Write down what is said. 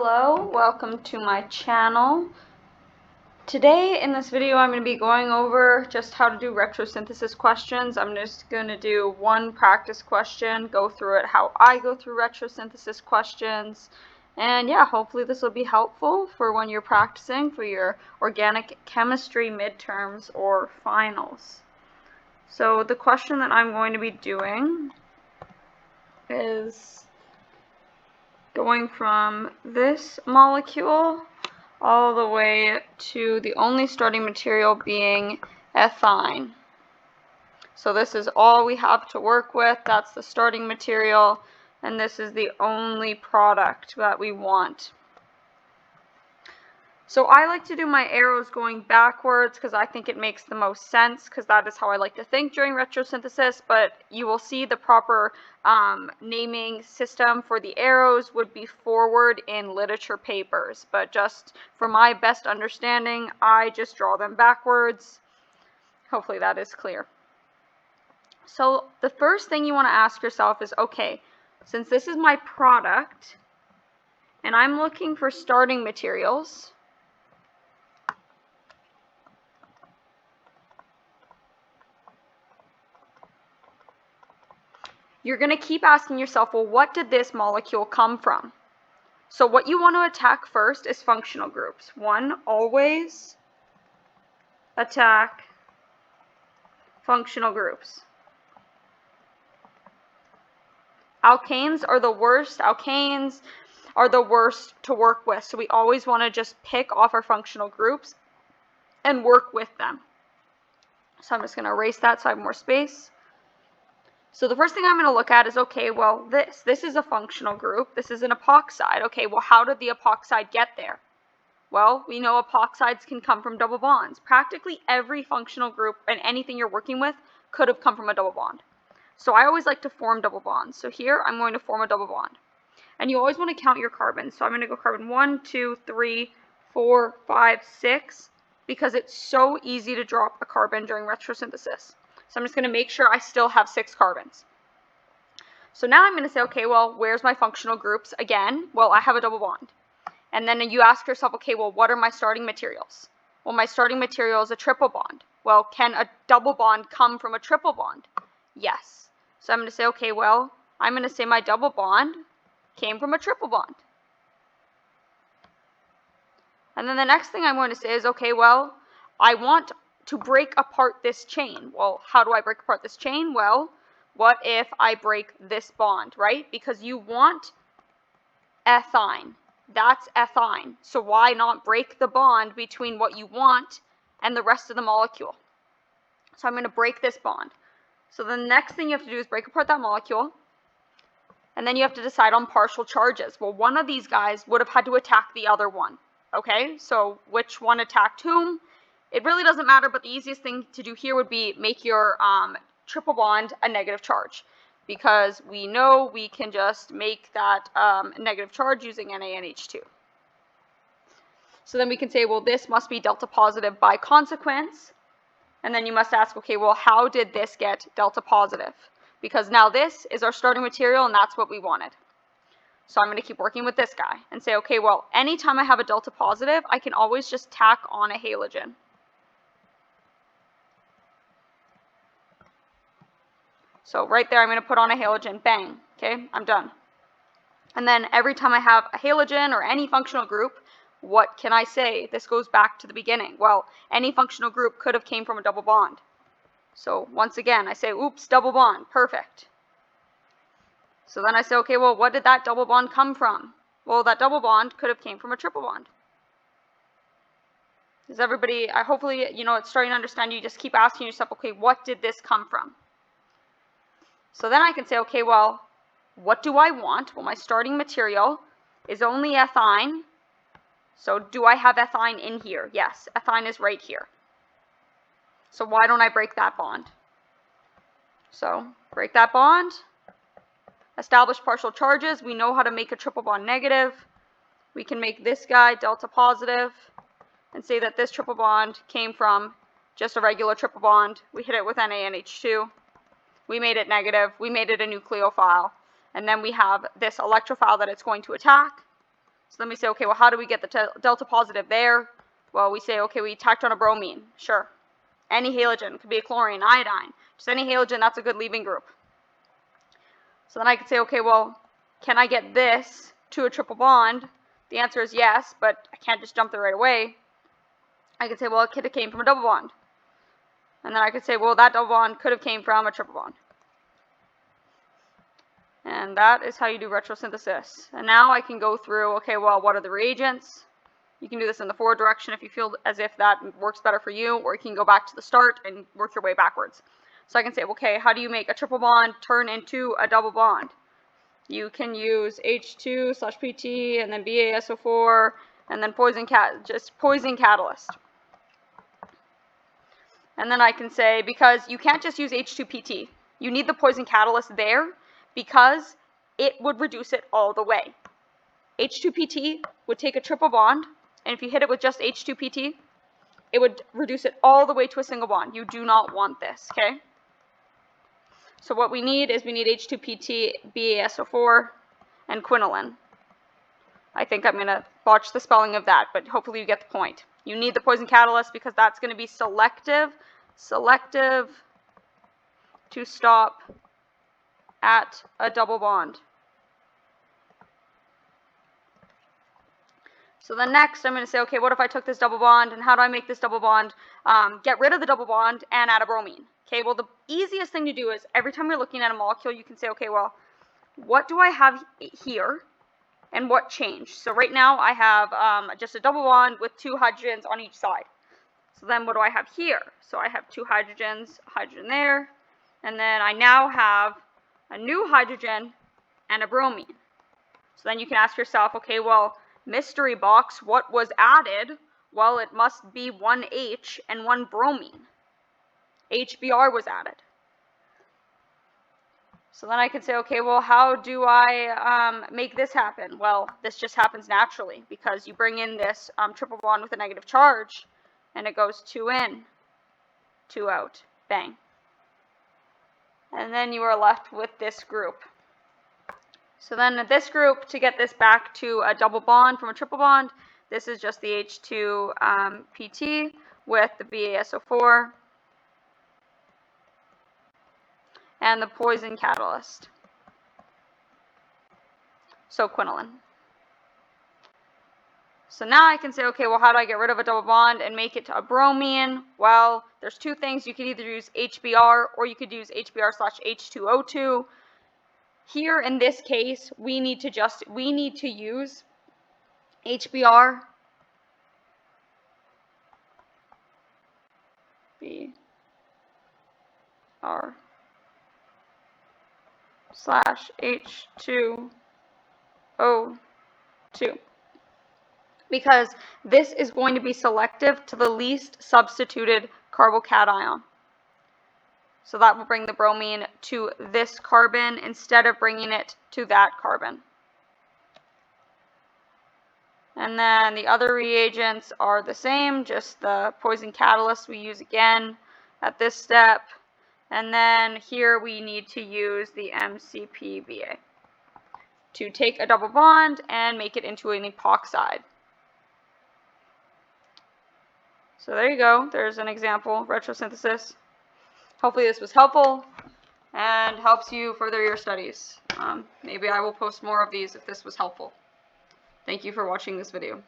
Hello, welcome to my channel. Today in this video I'm going to be going over just how to do retrosynthesis questions. I'm just going to do one practice question, go through it how I go through retrosynthesis questions, and yeah, hopefully this will be helpful for when you're practicing for your organic chemistry midterms or finals. So the question that I'm going to be doing is going from this molecule all the way to the only starting material being ethine. So this is all we have to work with. That's the starting material, and this is the only product that we want. So I like to do my arrows going backwards because I think it makes the most sense, because that is how I like to think during retrosynthesis, but you will see the proper naming system for the arrows would be forward in literature papers, but just for my best understanding, I just draw them backwards. Hopefully that is clear. So the first thing you want to ask yourself is, okay, since this is my product and I'm looking for starting materials, you're going to keep asking yourself, well, what did this molecule come from? So what you want to attack first is functional groups. One, always attack functional groups. Alkanes are the worst. Alkanes are the worst to work with. So we always want to just pick off our functional groups and work with them. So I'm just going to erase that so I have more space. So the first thing I'm going to look at is, okay, well, this is a functional group. This is an epoxide. Okay, well, how did the epoxide get there? Well, we know epoxides can come from double bonds. Practically every functional group and anything you're working with could have come from a double bond. So I always like to form double bonds. So here I'm going to form a double bond. And you always want to count your carbons. So I'm going to go carbon 1, 2, 3, 4, 5, 6, because it's so easy to drop a carbon during retrosynthesis. So I'm just going to make sure I still have 6 carbons. So now I'm going to say, okay, well, where's my functional groups? Again, well, I have a double bond. And then you ask yourself, okay, well, what are my starting materials? Well, my starting material is a triple bond. Well, can a double bond come from a triple bond? Yes. So I'm going to say, okay, well, I'm going to say my double bond came from a triple bond. And then the next thing I'm going to say is, okay, well, I want to break apart this chain. Well, how do I break apart this chain? Well, what if I break this bond, right? Because you want ethine. That's ethine. So why not break the bond between what you want and the rest of the molecule? So I'm going to break this bond. So the next thing you have to do is break apart that molecule. And then you have to decide on partial charges. Well, one of these guys would have had to attack the other one. Okay, so which one attacked whom? It really doesn't matter, but the easiest thing to do here would be make your triple bond a negative charge, because we know we can just make that negative charge using NaNH2. So then we can say, well, this must be delta positive by consequence. And then you must ask, okay, well, how did this get delta positive? Because now this is our starting material, and that's what we wanted. So I'm going to keep working with this guy and say, okay, well, anytime I have a delta positive, I can always just tack on a halogen. So right there, I'm going to put on a halogen. Bang. Okay, I'm done. And then every time I have a halogen or any functional group, what can I say? This goes back to the beginning. Well, any functional group could have came from a double bond. So once again, I say, oops, double bond. Perfect. So then I say, okay, well, what did that double bond come from? Well, that double bond could have came from a triple bond. Is everybody, hopefully, it's starting to understand. You just keep asking yourself, okay, what did this come from? So then I can say, okay, well, what do I want? Well, my starting material is only ethine. So do I have ethine in here? Yes, ethine is right here. So why don't I break that bond? So break that bond. Establish partial charges. We know how to make a triple bond negative. We can make this guy delta positive and say that this triple bond came from just a regular triple bond. We hit it with NaNH2. We made it negative. We made it a nucleophile. And then we have this electrophile that it's going to attack. So then we say, okay, well, how do we get the delta positive there? Well, we say, okay, we tacked on a bromine. Sure. Any halogen. Could be a chlorine, iodine. Just any halogen, that's a good leaving group. So then I could say, okay, well, can I get this to a triple bond? The answer is yes, but I can't just jump there right away. I could say, well, it could have came from a double bond. And then I could say, well, that double bond could have came from a triple bond. And that is how you do retrosynthesis. And now I can go through, okay, well, what are the reagents? You can do this in the forward direction if you feel as if that works better for you, or you can go back to the start and work your way backwards. So I can say, okay, how do you make a triple bond turn into a double bond? You can use H2/PT and then BaSO4 and then poison catalyst. And then I can say, because you can't just use H2PT, you need the poison catalyst there because it would reduce it all the way. H2PT would take a triple bond, and if you hit it with just H2PT, it would reduce it all the way to a single bond. You do not want this, okay? So what we need is we need H2PT, BaSO4, and quinoline. I think I'm going to botch the spelling of that, but hopefully you get the point. You need the poison catalyst because that's going to be selective to stop at a double bond. So then next I'm going to say, okay, what if I took this double bond, and how do I make this double bond get rid of the double bond and add a bromine? Okay, well, the easiest thing to do is every time you're looking at a molecule, you can say, okay, well, what do I have here and what changed? So right now I have just a double bond with 2 hydrogens on each side. So then what do I have here? So I have 2 hydrogens, hydrogen there, and then I now have a new hydrogen and a bromine. So then you can ask yourself, okay, well, mystery box, what was added? Well, it must be 1 H and 1 bromine. HBr was added. So then I can say, okay, well, how do I make this happen? Well, this just happens naturally because you bring in this triple bond with a negative charge, and it goes 2 in, 2 out, bang. And then you are left with this group. So then this group, to get this back to a double bond from a triple bond, this is just the H2PT with the BaSO4 and the poison catalyst. So quinoline. So now I can say, okay, well, how do I get rid of a double bond and make it to a bromine? Well, there's 2 things. You could either use HBr or you could use HBr/H2O2. Here in this case, we need to use HBr BR/H2O2 because this is going to be selective to the least substituted carbocation. So that will bring the bromine to this carbon instead of bringing it to that carbon. And then the other reagents are the same, just the poison catalyst we use again at this step. And then here we need to use the MCPBA to take a double bond and make it into an epoxide. So there you go. There's an example, retrosynthesis. Hopefully this was helpful and helps you further your studies. Maybe I will post more of these if this was helpful. Thank you for watching this video.